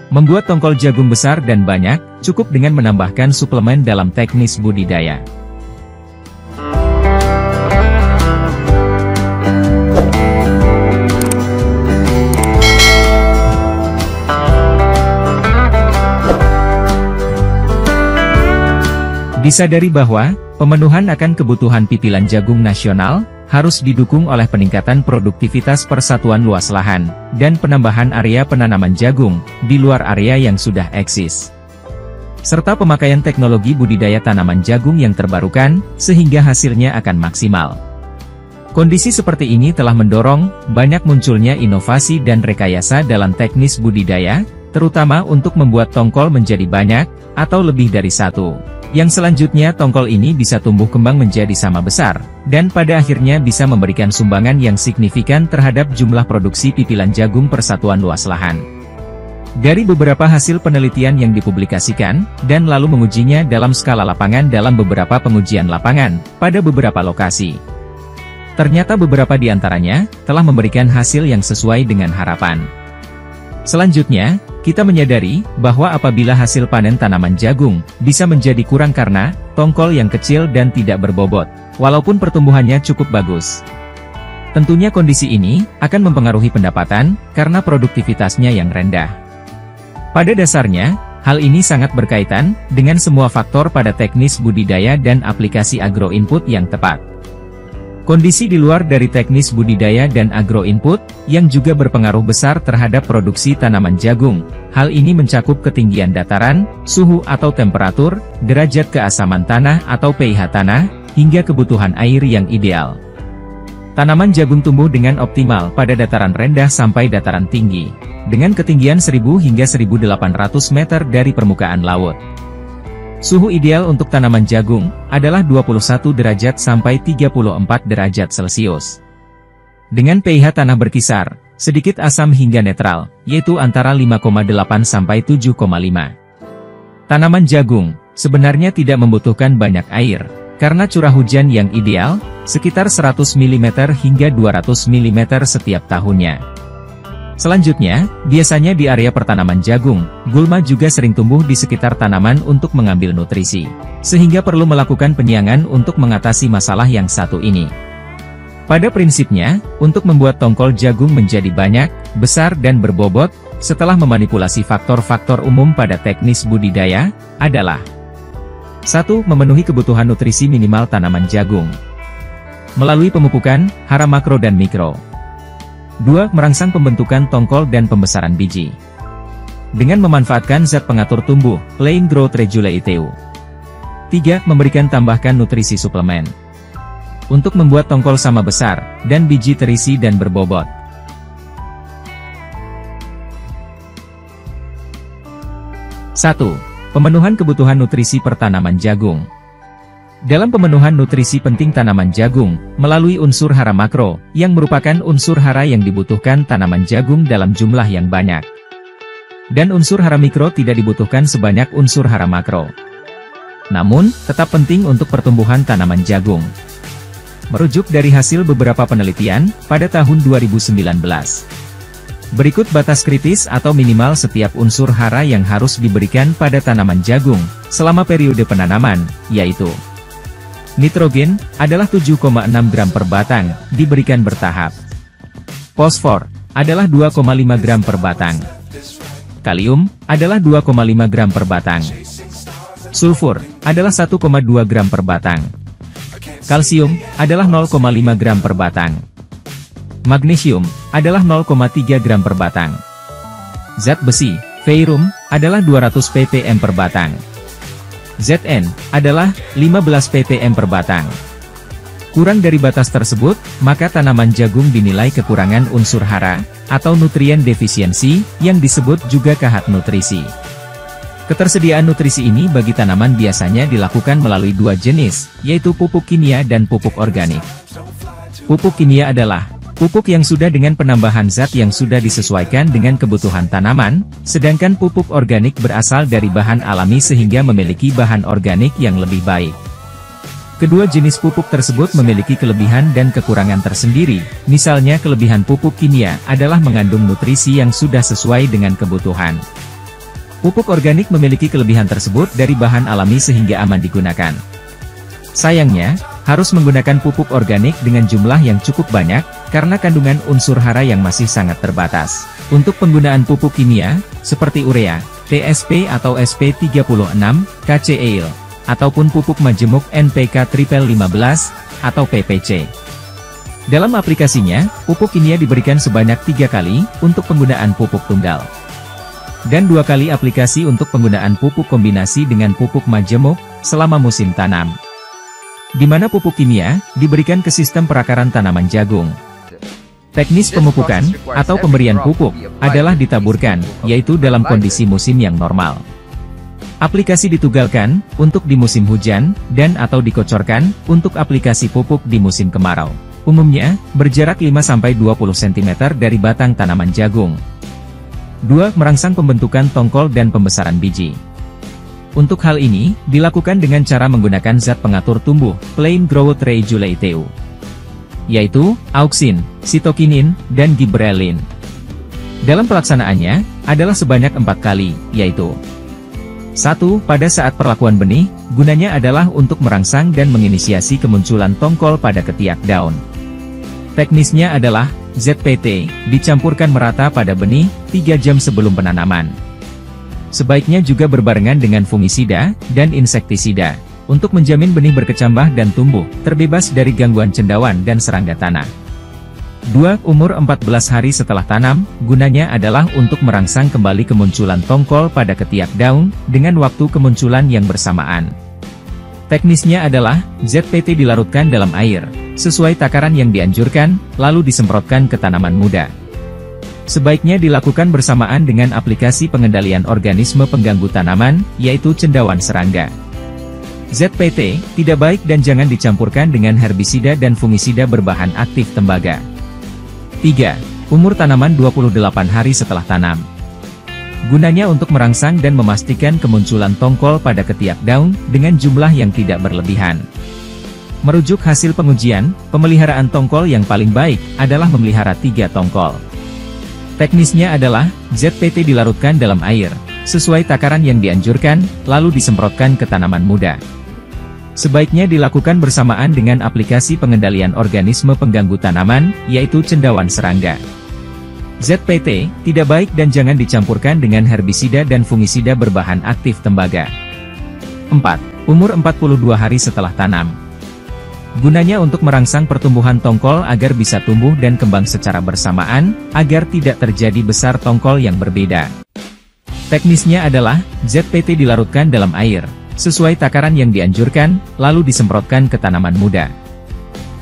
Membuat tongkol jagung besar dan banyak, cukup dengan menambahkan suplemen dalam teknis budidaya. Disadari bahwa, pemenuhan akan kebutuhan pipilan jagung nasional, harus didukung oleh peningkatan produktivitas persatuan luas lahan, dan penambahan area penanaman jagung, di luar area yang sudah eksis. Serta pemakaian teknologi budidaya tanaman jagung yang terbarukan, sehingga hasilnya akan maksimal. Kondisi seperti ini telah mendorong, banyak munculnya inovasi dan rekayasa dalam teknis budidaya, terutama untuk membuat tongkol menjadi banyak, atau lebih dari satu. Yang selanjutnya tongkol ini bisa tumbuh kembang menjadi sama besar, dan pada akhirnya bisa memberikan sumbangan yang signifikan terhadap jumlah produksi pipilan jagung persatuan luas lahan. Dari beberapa hasil penelitian yang dipublikasikan, dan lalu mengujinya dalam skala lapangan dalam beberapa pengujian lapangan, pada beberapa lokasi. Ternyata beberapa di antaranya, telah memberikan hasil yang sesuai dengan harapan. Selanjutnya, kita menyadari bahwa apabila hasil panen tanaman jagung bisa menjadi kurang karena tongkol yang kecil dan tidak berbobot, walaupun pertumbuhannya cukup bagus. Tentunya kondisi ini akan mempengaruhi pendapatan karena produktivitasnya yang rendah. Pada dasarnya, hal ini sangat berkaitan dengan semua faktor pada teknis budidaya dan aplikasi agro-input yang tepat. Kondisi di luar dari teknis budidaya dan agro-input, yang juga berpengaruh besar terhadap produksi tanaman jagung. Hal ini mencakup ketinggian dataran, suhu atau temperatur, derajat keasaman tanah atau pH tanah, hingga kebutuhan air yang ideal. Tanaman jagung tumbuh dengan optimal pada dataran rendah sampai dataran tinggi, dengan ketinggian 1000 hingga 1800 meter dari permukaan laut. Suhu ideal untuk tanaman jagung adalah 21 derajat sampai 34 derajat Celcius. Dengan pH tanah berkisar, sedikit asam hingga netral, yaitu antara 5,8 sampai 7,5. Tanaman jagung sebenarnya tidak membutuhkan banyak air, karena curah hujan yang ideal, sekitar 100 mm hingga 200 mm setiap tahunnya. Selanjutnya, biasanya di area pertanaman jagung, gulma juga sering tumbuh di sekitar tanaman untuk mengambil nutrisi, sehingga perlu melakukan penyiangan untuk mengatasi masalah yang satu ini. Pada prinsipnya, untuk membuat tongkol jagung menjadi banyak, besar dan berbobot, setelah memanipulasi faktor-faktor umum pada teknis budidaya, adalah 1. Memenuhi kebutuhan nutrisi minimal tanaman jagung melalui pemupukan, hara makro dan mikro. 2. Merangsang pembentukan tongkol dan pembesaran biji dengan memanfaatkan zat pengatur tumbuh, Plant Growth Regulator. 3. Memberikan tambahkan nutrisi suplemen untuk membuat tongkol sama besar, dan biji terisi dan berbobot. 1. Pemenuhan kebutuhan nutrisi per tanaman jagung. Dalam pemenuhan nutrisi penting tanaman jagung, melalui unsur hara makro, yang merupakan unsur hara yang dibutuhkan tanaman jagung dalam jumlah yang banyak. Dan unsur hara mikro tidak dibutuhkan sebanyak unsur hara makro. Namun, tetap penting untuk pertumbuhan tanaman jagung. Merujuk dari hasil beberapa penelitian, pada tahun 2019. Berikut batas kritis atau minimal setiap unsur hara yang harus diberikan pada tanaman jagung, selama periode penanaman, yaitu nitrogen, adalah 7,6 gram per batang, diberikan bertahap. Fosfor, adalah 2,5 gram per batang. Kalium, adalah 2,5 gram per batang. Sulfur, adalah 1,2 gram per batang. Kalsium, adalah 0,5 gram per batang. Magnesium, adalah 0,3 gram per batang. Zat besi, ferrum, adalah 200 ppm per batang. Zn, adalah 15 ppm per batang. Kurang dari batas tersebut, maka tanaman jagung dinilai kekurangan unsur hara, atau nutrien defisiensi, yang disebut juga kahat nutrisi. Ketersediaan nutrisi ini bagi tanaman biasanya dilakukan melalui dua jenis, yaitu pupuk kimia dan pupuk organik. Pupuk kimia adalah pupuk yang sudah dengan penambahan zat yang sudah disesuaikan dengan kebutuhan tanaman, sedangkan pupuk organik berasal dari bahan alami sehingga memiliki bahan organik yang lebih baik. Kedua jenis pupuk tersebut memiliki kelebihan dan kekurangan tersendiri, misalnya kelebihan pupuk kimia adalah mengandung nutrisi yang sudah sesuai dengan kebutuhan. Pupuk organik memiliki kelebihan tersebut dari bahan alami sehingga aman digunakan. Sayangnya, harus menggunakan pupuk organik dengan jumlah yang cukup banyak, karena kandungan unsur hara yang masih sangat terbatas. Untuk penggunaan pupuk kimia, seperti urea, TSP atau SP36, KCl, ataupun pupuk majemuk NPK Triple 15, atau PPC. Dalam aplikasinya, pupuk kimia diberikan sebanyak 3 kali, untuk penggunaan pupuk tunggal. Dan 2 kali aplikasi untuk penggunaan pupuk kombinasi dengan pupuk majemuk, selama musim tanam. Di mana pupuk kimia, diberikan ke sistem perakaran tanaman jagung. Teknis pemupukan, atau pemberian pupuk, adalah ditaburkan, yaitu dalam kondisi musim yang normal. Aplikasi ditugalkan, untuk di musim hujan, dan atau dikocorkan, untuk aplikasi pupuk di musim kemarau. Umumnya, berjarak 5-20 cm dari batang tanaman jagung. 2. Merangsang pembentukan tongkol dan pembesaran biji. Untuk hal ini, dilakukan dengan cara menggunakan zat pengatur tumbuh, Plant Growth Regulator, yaitu, auksin, sitokinin, dan giberelin. Dalam pelaksanaannya, adalah sebanyak 4 kali, yaitu 1. Pada saat perlakuan benih, gunanya adalah untuk merangsang dan menginisiasi kemunculan tongkol pada ketiak daun. Teknisnya adalah, ZPT, dicampurkan merata pada benih, 3 jam sebelum penanaman. Sebaiknya juga berbarengan dengan fungisida, dan insektisida, untuk menjamin benih berkecambah dan tumbuh, terbebas dari gangguan cendawan dan serangga tanah. 2. Umur 14 hari setelah tanam, gunanya adalah untuk merangsang kembali kemunculan tongkol pada ketiak daun, dengan waktu kemunculan yang bersamaan. Teknisnya adalah, ZPT dilarutkan dalam air, sesuai takaran yang dianjurkan, lalu disemprotkan ke tanaman muda. Sebaiknya dilakukan bersamaan dengan aplikasi pengendalian organisme pengganggu tanaman, yaitu cendawan serangga. ZPT, tidak baik dan jangan dicampurkan dengan herbisida dan fungisida berbahan aktif tembaga. 3. Umur tanaman 28 hari setelah tanam. Gunanya untuk merangsang dan memastikan kemunculan tongkol pada ketiak daun, dengan jumlah yang tidak berlebihan. Merujuk hasil pengujian, pemeliharaan tongkol yang paling baik, adalah memelihara 3 tongkol. Teknisnya adalah, ZPT dilarutkan dalam air, sesuai takaran yang dianjurkan, lalu disemprotkan ke tanaman muda. Sebaiknya dilakukan bersamaan dengan aplikasi pengendalian organisme pengganggu tanaman, yaitu cendawan serangga. ZPT, tidak baik dan jangan dicampurkan dengan herbisida dan fungisida berbahan aktif tembaga. 4. Umur 42 hari setelah tanam. Gunanya untuk merangsang pertumbuhan tongkol agar bisa tumbuh dan kembang secara bersamaan, agar tidak terjadi besar tongkol yang berbeda. Teknisnya adalah, ZPT dilarutkan dalam air, sesuai takaran yang dianjurkan, lalu disemprotkan ke tanaman muda.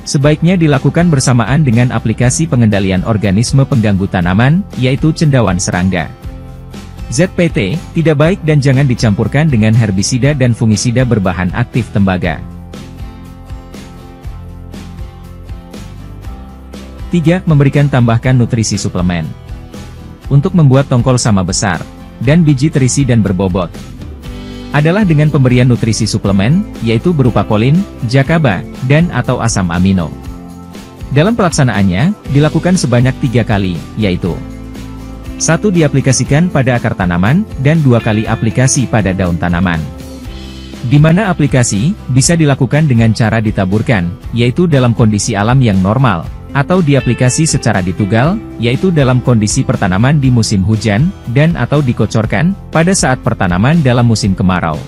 Sebaiknya dilakukan bersamaan dengan aplikasi pengendalian organisme pengganggu tanaman, yaitu cendawan serangga. ZPT, tidak baik dan jangan dicampurkan dengan herbisida dan fungisida berbahan aktif tembaga. 3. Memberikan tambahkan nutrisi suplemen. Untuk membuat tongkol sama besar, dan biji terisi dan berbobot, adalah dengan pemberian nutrisi suplemen, yaitu berupa kolin, jakaba, dan atau asam amino. Dalam pelaksanaannya, dilakukan sebanyak 3 kali, yaitu 1. Diaplikasikan pada akar tanaman, dan 2 kali aplikasi pada daun tanaman. Di mana aplikasi, bisa dilakukan dengan cara ditaburkan, yaitu dalam kondisi alam yang normal, atau diaplikasi secara ditugal, yaitu dalam kondisi pertanaman di musim hujan, dan atau dikocorkan, pada saat pertanaman dalam musim kemarau.